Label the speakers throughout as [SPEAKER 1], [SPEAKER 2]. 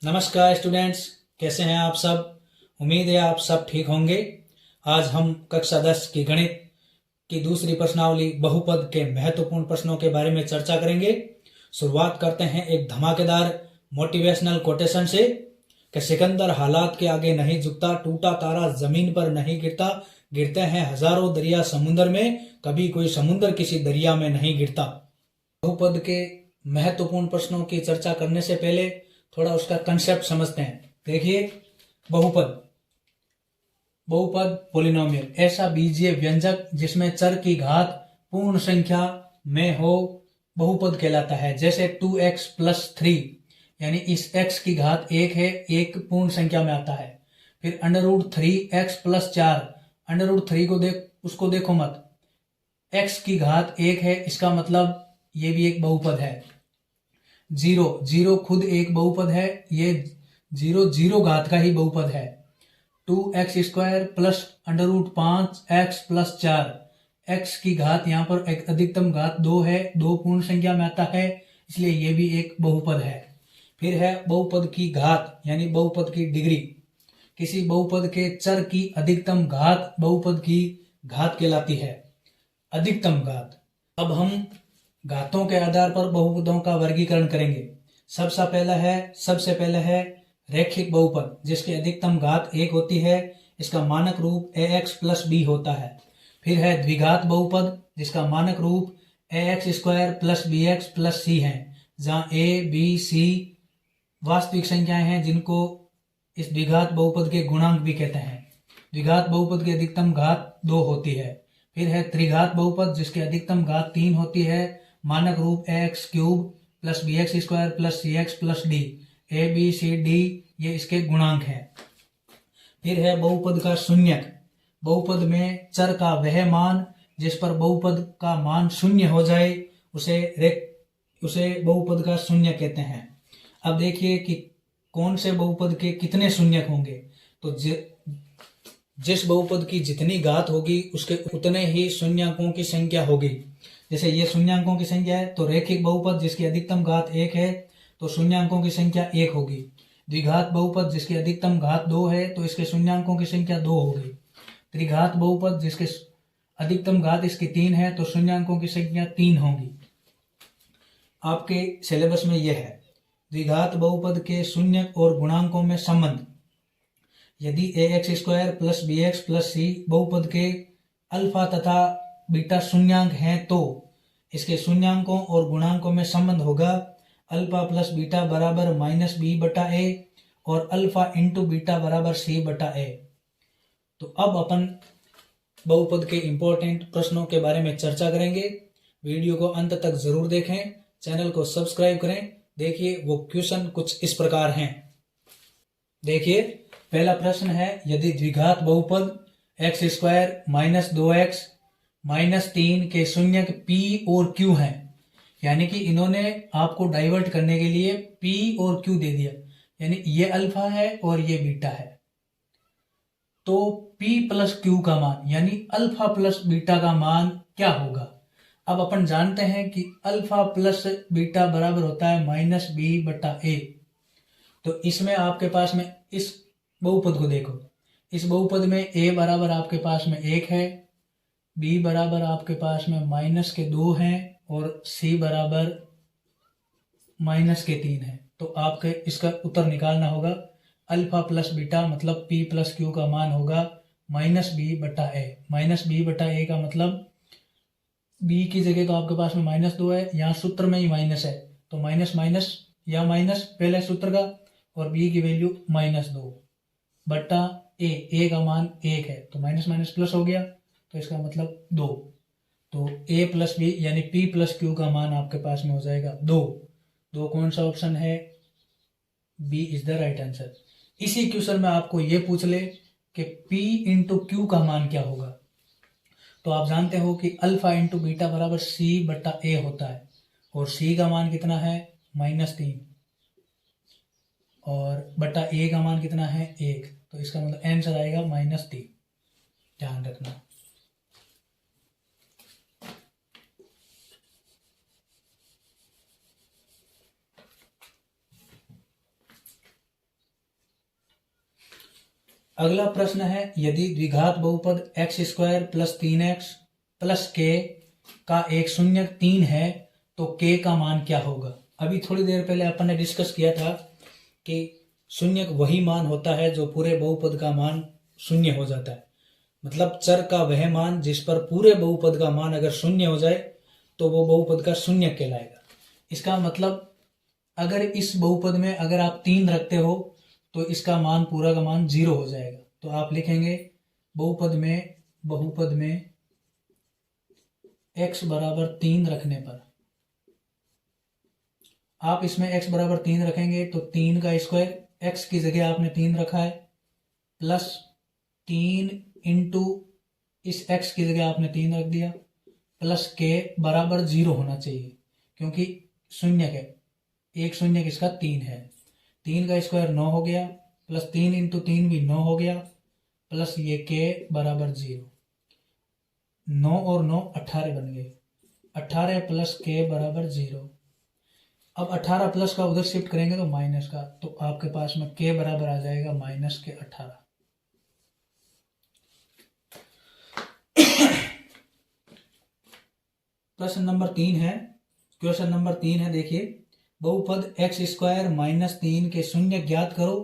[SPEAKER 1] नमस्कार स्टूडेंट्स, कैसे हैं आप सब। उम्मीद है आप सब ठीक होंगे। आज हम कक्षा 10 की गणित की दूसरी प्रश्नावली बहुपद के महत्वपूर्ण प्रश्नों के बारे में चर्चा करेंगे। शुरुआत करते हैं एक धमाकेदार मोटिवेशनल कोटेशन से कि सिकंदर हालात के आगे नहीं झुकता, टूटा तारा जमीन पर नहीं गिरता, गिरते हैं हजारों दरिया समुद्र में, कभी कोई समुद्र किसी दरिया में नहीं गिरता। बहुपद के महत्वपूर्ण प्रश्नों की चर्चा करने से पहले थोड़ा उसका कंसेप्ट समझते हैं। देखिए, बहुपद पोलिनोमियल ऐसा बीजीय व्यंजक जिसमें चर की घात पूर्ण संख्या में हो बहुपद कहलाता है। जैसे 2x + 3 यानी इस x की घात 1 है, एक पूर्ण संख्या में आता है। फिर √3x + 4, √3 को उसको देखो मत, x की घात 1 है, इसका मतलब ये भी एक बहुपद है। 0 खुद एक बहुपद है, ये 0 घात का ही बहुपद है। 2x² + √5x + 4, x की घात यहाँ पर एक अधिकतम घात 2 है, 2 पूर्ण संख्या में आता है, इसलिए ये भी एक बहुपद है। फिर है बहुपद की घात यानी बहुपद की डिग्री। किसी बहुपद के चर की अधिकतम घात बहुपद की घात कहलाती है, अधिकतम घात। अब हम घातों के आधार पर बहुपदों का वर्गीकरण करेंगे। सबसे पहले है रैखिक बहुपद जिसकी अधिकतम घात 1 होती है, इसका मानक रूप ax + b होता है। फिर है द्विघात बहुपद जिसका मानक रूप ax² + bx + c है, जहाँ a b c वास्तविक संख्याएं हैं जिनको इस द्विघात बहुपद के गुणांक भी कहते हैं। द्विघात बहुपद की अधिकतम घात 2 होती है। फिर है त्रिघात बहुपद जिसकी अधिकतम घात 3 होती है, मानक रूप ax³ + bx² + cx + d, a b c d ये इसके गुणांक हैं। फिर है बहुपद का शून्यक। बहुपद में चर का वह मान जिस पर बहुपद का मान शून्य हो जाए उसे बहुपद का शून्यक कहते हैं। अब देखिए कि कौन से बहुपद के कितने शून्यक होंगे। तो जिस बहुपद की जितनी घात होगी उसके उतने ही शून्यकों की संख्या होगी। जैसे ये शून्यकों की संख्या है, तो रैखिक बहुपद जिसकी अधिकतम घात 1 है तो शून्यकों की संख्या 1 होगी। द्विघात बहुपद जिसकी अधिकतम घात 2 है तो इसके शून्यकों की संख्या 2 होगी। त्रिघात बहुपद जिसके अधिकतम घात इसकी 3 है तो शून्यकों की संख्या 3 होगी। आपके सिलेबस में यह है द्विघात बहुपद के शून्यक और गुणांकों में संबंध। यदि ax² + bx + c बहुपद के अल्फा तथा बीटा शून्यांक हैं तो इसके शून्यांकों और गुणांकों में संबंध होगा अल्फा + बीटा = -b/a और अल्फा × बीटा = c/a। तो अब अपन बहुपद के इंपॉर्टेंट प्रश्नों के बारे में चर्चा करेंगे। वीडियो को अंत तक जरूर देखें, चैनल को सब्सक्राइब करें। देखिए, वो क्वेश्चन कुछ इस प्रकार हैं। देखिए, पहला प्रश्न है, यदि द्विघात बहुपद x² - 2x - 3 के शून्यक p और q हैं, यानी कि इन्होंने आपको डाइवर्ट करने के लिए p और q दे दिया, यानी ये अल्फा है और ये बीटा है, तो p + q का मान यानी अल्फा + बीटा का मान क्या होगा। अब अपन जानते हैं कि अल्फा + बीटा बराबर होता है -b/a। तो इसमें आपके पास में इस बहुपद को देखो, इस बहुपद में a बराबर आपके पास में 1 है, b बराबर आपके पास में -2 है और c बराबर -3 है। तो आपके इसका उत्तर निकालना होगा अल्फा + बीटा मतलब p + q का मान होगा -b/a। -b/a का मतलब b की जगह तो आपके पास में -2 है, यहाँ सूत्र में ही माइनस है तो माइनस माइनस या माइनस पहले सूत्र का, और b की वैल्यू -2/a। a का मान 1 है तो माइनस माइनस प्लस हो गया, तो इसका मतलब 2। तो a + b यानी p + q का मान आपके पास में हो जाएगा 2। कौन सा ऑप्शन है, b is the right answer. इसी क्वेश्चन में आपको ये पूछ ले कि p × q का मान क्या होगा, तो आप जानते हो कि अल्फा × बीटा = c/a होता है, और c का मान कितना है -3 और बटा a का मान कितना है 1, तो इसका मतलब आंसर आएगा -3। ध्यान रखना। अगला प्रश्न है, यदि द्विघात बहुपद x square plus 3x plus के का एक शून्य 3 है तो के का मान क्या होगा। अभी थोड़ी देर पहले अपन ने डिस्कस किया था कि शून्य वही मान होता है जो पूरे बहुपद का मान शून्य हो जाता है, मतलब चर का वह मान जिस पर पूरे बहुपद का मान अगर शून्य हो जाए तो वो बहुपद का शून्य कहलाएगा। इसका मतलब अगर इस बहुपद में अगर आप 3 रखते हो तो इसका मान पूरा का मान 0 हो जाएगा। तो आप लिखेंगे बहुपद में x बराबर 3 रखने पर, आप इसमें x बराबर 3 रखेंगे तो 3 का स्क्वायर, x की जगह आपने 3 रखा है, प्लस 3 इंटू इस x की जगह आपने 3 रख दिया, प्लस के बराबर 0 होना चाहिए क्योंकि शून्य है, एक शून्य किसका 3 है। 3 का स्क्वायर 9 हो गया, प्लस 3 इंटू 3 भी 9 हो गया, प्लस ये के बराबर 0। 9 और 9 18 बन गए, 18 प्लस के बराबर 0। अब 18 प्लस का उधर शिफ्ट करेंगे तो माइनस का, तो आपके पास में के बराबर आ जाएगा माइनस के 18। प्रश्न नंबर 3 है, क्वेश्चन नंबर 3 है, देखिए बहुपद एक्स स्क्वायर माइनस 3 के शून्य ज्ञात करो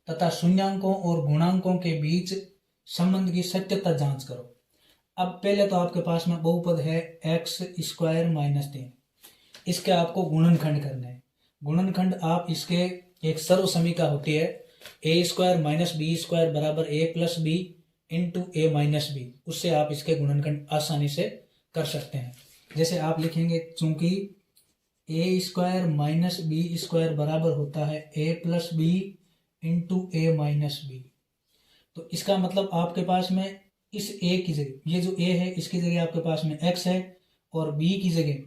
[SPEAKER 1] तथा शून्यांकों और गुणांकों के बीच संबंध की सत्यता जांच करो। अब पहले तो आपके पास में बहुपद है एक्स स्क्वायर माइनस 3, इसके आपको गुणनखंड करना है। गुणनखंड आप इसके एक सर्व समीकरण होती है ए स्क्वायर माइनस बी स्क्वायर बराबर ए प्लस बी इंटू ए माइनस बी, उससे आप इसके गुणनखंड आसानी से कर सकते हैं। जैसे आप लिखेंगे चूंकि ए स्क्वायर माइनस बी स्क्वायर बराबर होता है ए प्लस बी इंटू ए माइनस बी, तो इसका मतलब आपके पास में इस ए की जगह, ये जो ए है इसकी जगह आपके पास में एक्स है, और बी की जगह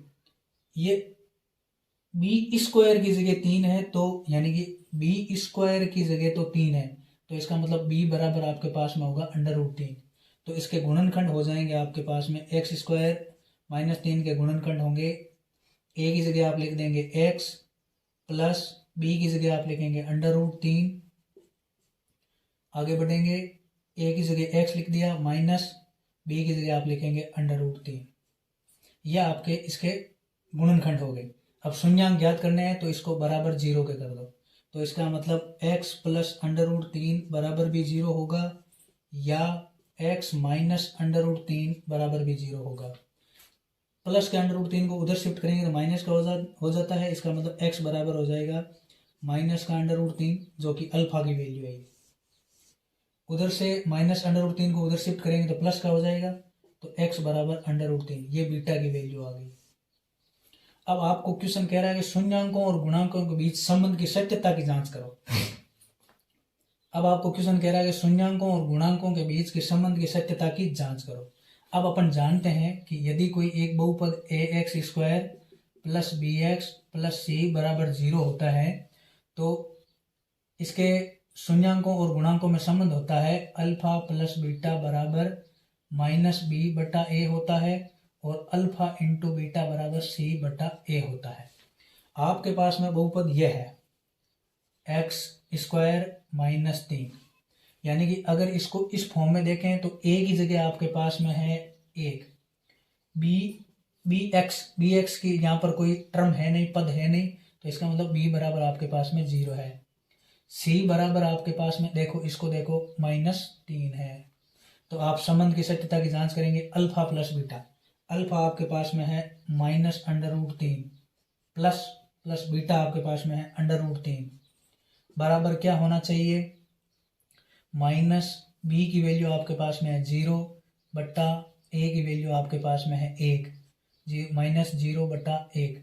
[SPEAKER 1] ये बी स्क्वायर की जगह 3 है, तो यानी कि बी स्क्वायर की जगह तो 3 है, तो इसका मतलब बी बराबर आपके पास में होगा √3। तो इसके गुणनखंड हो जाएंगे आपके पास में एक्स स्क्वायर माइनस 3 के गुणनखंड होंगे, ए की जगह आप लिख देंगे एक्स प्लस बी की जगह आप लिखेंगे √3, आगे बढ़ेंगे ए की जगह एक्स लिख दिया माइनस बी की जगह आप लिखेंगे √3, यह आपके इसके गुणनखंड हो गए। अब शून्यांक ज्ञात करने हैं तो इसको बराबर 0 के कर दो, तो इसका मतलब x प्लस √3 बराबर भी 0 होगा या x माइनस √3 बराबर भी 0 होगा। प्लस के √3 को उधर शिफ्ट करेंगे तो माइनस का हो जाता है, इसका मतलब x बराबर हो जाएगा माइनस का √3 जो कि अल्फा की वैल्यू है। उधर से माइनस √3 को उधर शिफ्ट करेंगे तो प्लस का हो जाएगा, तो x बराबर √3, ये बीटा की वैल्यू आ गई। अब आपको क्वेश्चन कह रहा है कि शून्यांकों और गुणांकों के बीच संबंध की सत्यता की जांच करो। अब आपको क्वेश्चन कह रहा है कि शून्यांकों और गुणांकों के बीच के संबंध की सत्यता की जांच करो। अब अपन जानते हैं कि यदि कोई एक बहुपद A X square plus B X plus C बराबर 0 होता है तो इसके शून्यांकों और गुणांकों में संबंध होता है अल्फा प्लस बीटा बराबर माइनस बी बटा ए होता है, और अल्फा इंटू बीटा बराबर सी बटा ए होता है। आपके पास में बहुपद यह है एक्स स्क्वायर माइनस 3, यानी कि अगर इसको इस फॉर्म में देखें तो ए की जगह आपके पास में है 1, बी एक्स की यहाँ पर कोई टर्म है नहीं, पद है नहीं, तो इसका मतलब बी बराबर आपके पास में 0 है। सी बराबर आपके पास में देखो, इसको देखो -3 है, तो आप संबंध की सत्यता की जांच करेंगे अल्फा प्लस बीटा। अल्फा आपके पास में है -√3 प्लस बीटा आपके पास में है √3 बराबर क्या होना चाहिए, माइनस बी की वैल्यू आपके पास में है 0 बट्टा ए की वैल्यू आपके पास में है 1, माइनस 0 बट्टा 1।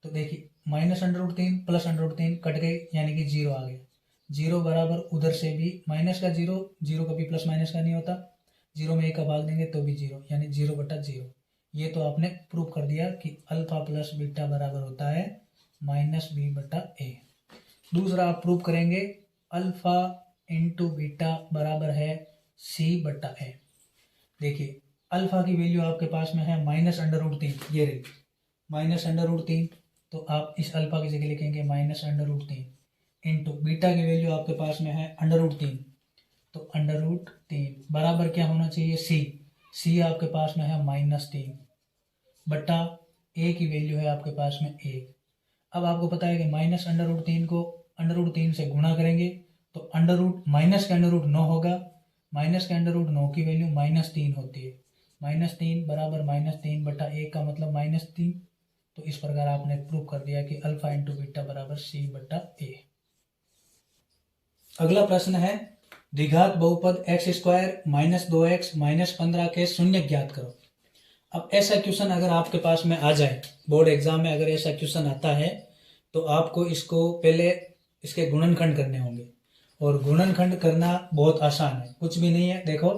[SPEAKER 1] तो देखिए -√3 प्लस √3 कट गए यानी कि 0 आ गया। 0 बराबर उधर से भी माइनस का 0, 0 कभी प्लस माइनस का नहीं होता, 0 में 1 का भाग देंगे तो भी 0, यानी 0 बटा 0। ये तो आपने प्रूव कर दिया कि अल्फा प्लस बीटा बराबर होता है -b बटा ए। दूसरा आप प्रूव करेंगे अल्फा इंटू बीटा बराबर है c बटा ए। देखिए अल्फा की वैल्यू आपके पास में है -√3, ये रही -√3, तो आप इस अल्फा की जगह लिखेंगे -√3 इंटू बीटा की वैल्यू आपके पास में है √3, तो √3 बराबर क्या होना चाहिए, सी आपके पास में है -3 बट्टा ए की वैल्यू है आपके पास में 1। अब आपको पता है कि -√3 को √3 से गुणा करेंगे तो माइनस के अंडर रूट 9 होगा, माइनस के अंडर रूट 9 की वैल्यू -3 होती है, -3 बराबर -3 बट्टा 1 का मतलब -3। तो इस प्रकार आपने प्रूव कर दिया कि अल्फा इंटू बीटा बराबर सी बट्टा ए। अगला प्रश्न है द्विघात बहुपद x² -2x -15 के शून्य ज्ञात करो। अब ऐसा क्वेश्चन अगर आपके पास में आ जाए, बोर्ड एग्जाम में अगर ऐसा क्वेश्चन आता है तो आपको इसको पहले इसके गुणनखंड करने होंगे, और गुणनखंड करना बहुत आसान है, कुछ भी नहीं है। देखो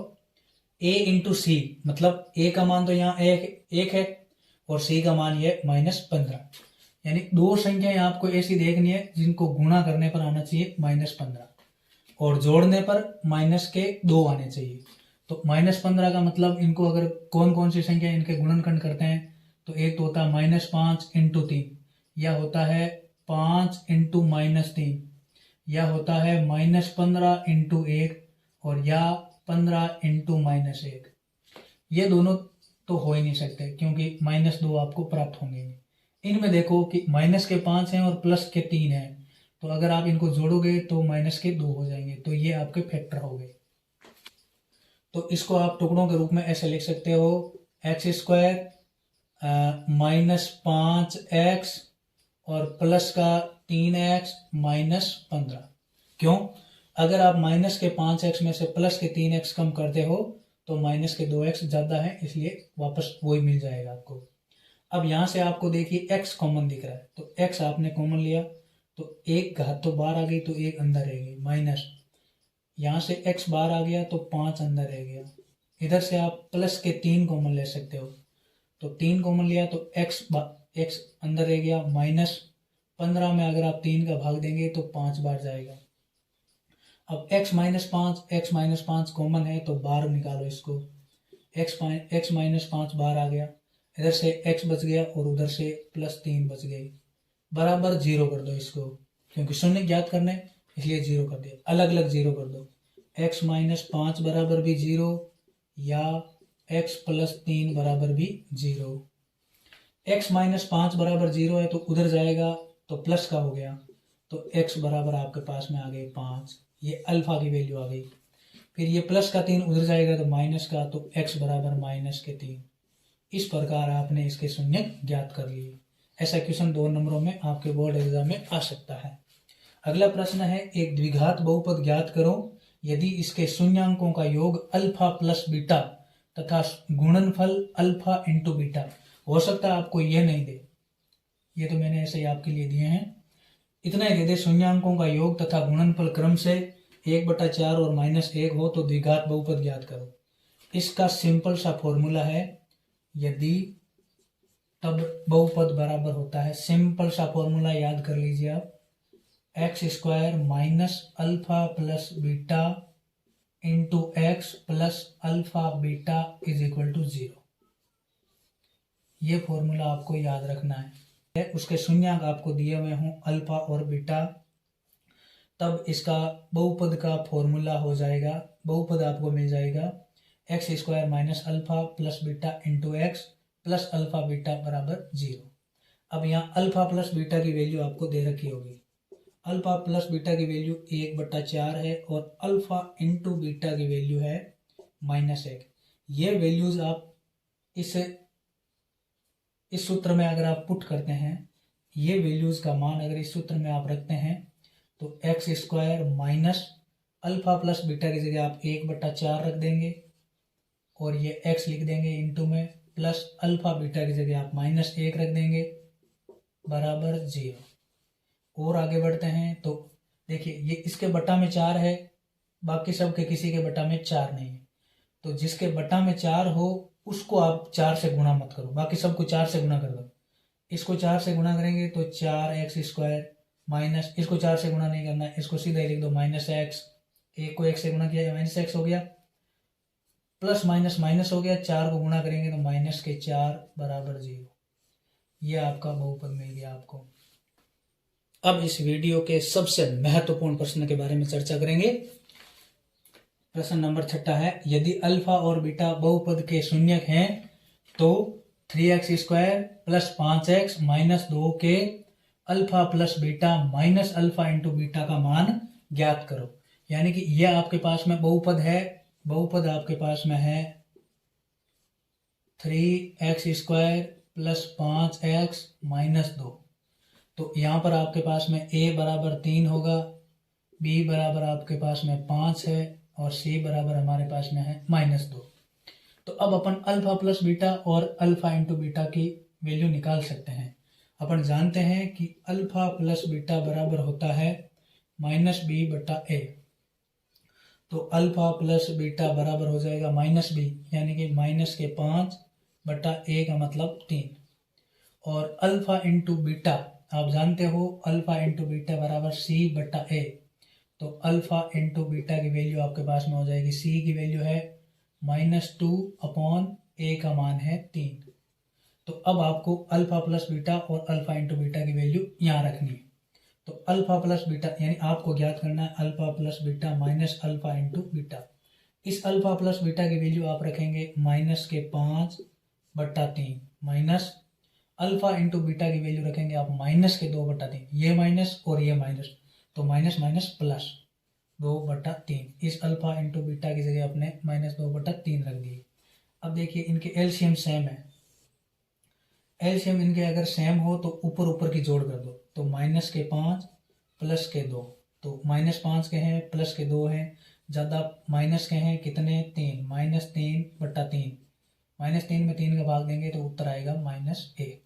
[SPEAKER 1] a इंटू सी, मतलब a का मान तो यहाँ एक है और c का मान ये -15, यानी दो संख्याएं आपको ऐसी देखनी है जिनको गुणा करने पर आना चाहिए -15 और जोड़ने पर -2 आने चाहिए। तो -15 का मतलब इनको अगर कौन कौन सी संख्या इनके गुणनखंड करते हैं तो एक तो होता है -5 इंटू 3, या होता है 5 इंटू -3, या होता है -15 इंटू 1, और या 15 इंटू -1। ये दोनों तो हो ही नहीं सकते क्योंकि -2 आपको प्राप्त होंगे। इनमें देखो कि माइनस के 5 हैं और प्लस के 3 हैं, तो अगर आप इनको जोड़ोगे तो -2 हो जाएंगे, तो ये आपके फैक्टर हो गए। तो इसको आप टुकड़ों के रूप में ऐसे लिख सकते हो x² -5x और प्लस का 3x -15। क्यों? अगर आप माइनस के 5x में से प्लस के 3x कम करते हो तो माइनस के 2x ज़्यादा है, इसलिए वापस वही मिल जाएगा आपको। अब यहाँ से आपको देखिए x कॉमन दिख रहा है, तो x आपने कॉमन लिया तो एक घात तो बाहर आ गई, तो एक अंदर रह गई, माइनस यहाँ से x बाहर आ गया तो 5 अंदर रह गया। इधर से आप प्लस के 3 कॉमन ले सकते हो, तो 3 कॉमन लिया तो x अंदर रह गया, -15 में अगर आप 3 का भाग देंगे तो 5 बार जाएगा। अब x -5 कॉमन है तो बाहर निकालो इसको, x -5 बाहर आ गया, इधर से x बच गया और उधर से +3 बच गई, बराबर 0 कर दो इसको, क्योंकि शून्य ज्ञात करने इसलिए 0 कर दिया, अलग अलग 0 कर दो। x -5 बराबर भी 0 या x +3 बराबर भी 0। x -5 बराबर 0 है तो उधर जाएगा तो प्लस का हो गया, तो x बराबर आपके पास में आ गए 5, ये अल्फा की वैल्यू आ गई। फिर ये प्लस का 3 उधर जाएगा तो माइनस का, तो x बराबर -3। इस प्रकार आपने इसके शून्य ज्ञात कर लिए। ऐसा क्वेश्चन 2 नंबरों में आपके बोर्ड एग्जाम में आ सकता है। अगला प्रश्न है एक द्विघात बहुपद ज्ञात करो यदि इसके शून्यांकों का योग अल्फा प्लस बीटा तथा गुणनफल अल्फा इंटू बीटा। हो सकता है आपको ये नहीं दे, ये तो मैंने ऐसे ही आपके लिए दिए हैं, इतना ही दे दे शून्यांकों का योग तथा गुणनफल क्रम से 1/4 और -1 हो तो द्विघात बहुपद ज्ञात करो। इसका सिंपल सा फॉर्मूला है, यदि तब बहुपद बराबर होता है, सिंपल सा फॉर्मूला याद कर लीजिए आप, x² alpha plus beta into x plus alpha beta is equal to 0। ये फॉर्मूला आपको याद रखना है। उसके शून्यांक आपको दिए हुए हों अल्फा और बीटा, तब इसका बहुपद का फॉर्मूला हो जाएगा, बहुपद आपको मिल जाएगा x² alpha plus beta into x plus alpha beta बराबर 0। अब यहाँ अल्फा प्लस बीटा की वैल्यू आपको दे रखी होगी, अल्फा प्लस बीटा की वैल्यू 1/4 है और अल्फा इंटू बीटा की वैल्यू है -1। ये वैल्यूज आप इस सूत्र में अगर आप पुट करते हैं, ये वैल्यूज का मान अगर इस सूत्र में आप रखते हैं तो x² minus alpha plus beta की जगह आप 1/4 रख देंगे और ये x लिख देंगे इंटू में, प्लस अल्फा बीटा की जगह आप -1 रख देंगे बराबर 0। और आगे बढ़ते हैं तो देखिए ये इसके बटा में 4 है, बाकी सब के किसी के बटा में 4 नहीं है, तो जिसके बटा में 4 हो उसको आप 4 से गुणा मत करो, बाकी सबको 4 से गुणा कर दो। इसको 4 से गुणा करेंगे तो 4x² माइनस, इसको 4 से गुणा नहीं करना, इसको सीधा ही लिख दो -x, एक को 1 से गुणा किया -x हो गया, प्लस माइनस माइनस हो गया, 4 को गुणा करेंगे तो -4 बराबर 0। ये आपका बहुपद मिल गया आपको। अब इस वीडियो के सबसे महत्वपूर्ण प्रश्न के बारे में चर्चा करेंगे। प्रश्न नंबर 6 है, यदि अल्फा और बीटा बहुपद के शून्यक हैं तो 3x² प्लस 5x माइनस 2 के alpha plus beta minus alpha into beta का मान ज्ञात करो। यानी कि यह आपके पास में बहुपद है, बहुपद आपके पास में है 3x² प्लस 5x माइनस 2। तो यहाँ पर आपके पास में a बराबर 3 होगा, b बराबर आपके पास में 5 है और c बराबर हमारे पास में है -2। तो अब अपन अल्फा प्लस बीटा और अल्फा इंटू बीटा की वैल्यू निकाल सकते हैं। अपन जानते हैं कि अल्फा प्लस बीटा बराबर होता है -b/a। तो अल्फा प्लस बीटा बराबर हो जाएगा -b, यानी कि -5/a का मतलब 3। और अल्फा इंटू बीटा आप जानते हो, अल्फा इंटू बीटा बराबर c/a। तो अल्फा इंटू बीटा की वैल्यू आपके पास में हो जाएगी, c की वैल्यू है -2/a का मान है 3। तो अब आपको अल्फा प्लस बीटा और अल्फा इंटू बीटा की वैल्यू यहाँ रखनी है। तो अल्फा प्लस बीटा यानी आपको ज्ञात करना है alpha plus beta minus alpha into beta. इस अल्फा प्लस बीटा की वैल्यू आप रखेंगे -5/3 माइनस अल्फा इंटू बीटा की वैल्यू रखेंगे आप -2/3। ये माइनस और ये माइनस, तो माइनस माइनस प्लस 2/3। इस अल्फा इंटू बीटा की जगह अपने -2/3 रख दिए। अब देखिए इनके एलसीएम सेम है, एलसीएम इनके अगर सेम हो तो ऊपर ऊपर की जोड़ कर दो। तो -5 प्लस के 2, तो -5 के हैं प्लस के 2 हैं, ज़्यादा माइनस के हैं कितने 3, -3/3। -3 में 3 का भाग देंगे तो उत्तर आएगा -1।